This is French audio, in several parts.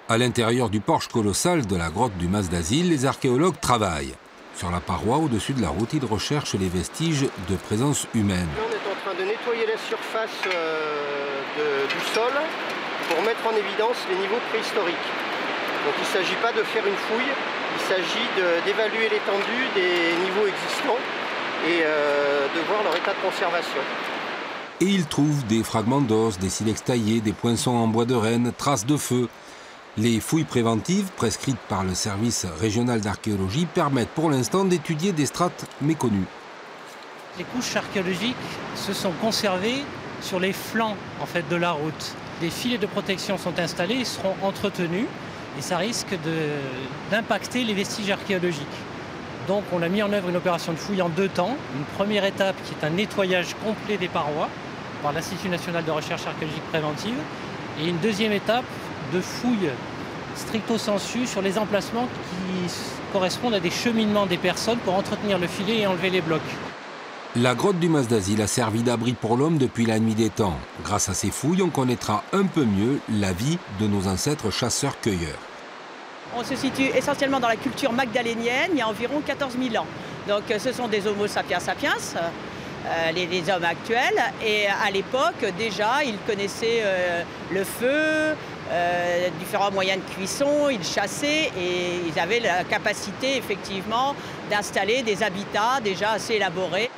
À l'intérieur du porche colossal de la grotte du Mas d'Asile, les archéologues travaillent. Sur la paroi, au-dessus de la route, ils recherchent les vestiges de présence humaine. Là, on est en train de nettoyer la surface du sol pour mettre en évidence les niveaux préhistoriques. Donc il ne s'agit pas de faire une fouille, il s'agit d'évaluer l'étendue des niveaux existants et de voir leur état de conservation. Et ils trouvent des fragments d'os, des silex taillés, des poinçons en bois de renne, traces de feu. Les fouilles préventives, prescrites par le service régional d'archéologie, permettent pour l'instant d'étudier des strates méconnues. Les couches archéologiques se sont conservées sur les flancs de la route. Des filets de protection sont installés, ils seront entretenus et ça risque d'impacter les vestiges archéologiques. Donc on a mis en œuvre une opération de fouille en 2 temps. Une première étape qui est un nettoyage complet des parois par l'Institut national de recherche archéologique préventive et une deuxième étape de fouille stricto sensu sur les emplacements qui correspondent à des cheminements des personnes pour entretenir le filet et enlever les blocs. La grotte du Mas d'Asile a servi d'abri pour l'homme depuis la nuit des temps. Grâce à ces fouilles, on connaîtra un peu mieux la vie de nos ancêtres chasseurs-cueilleurs. On se situe essentiellement dans la culture magdalénienne, il y a environ 14 000 ans. Donc ce sont des Homo sapiens sapiens, les hommes actuels. Et à l'époque, déjà, ils connaissaient le feu, différents moyens de cuisson, ils chassaient et ils avaient la capacité, effectivement, d'installer des habitats déjà assez élaborés.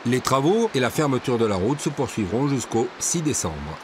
Les travaux et la fermeture de la route se poursuivront jusqu'au 6 décembre.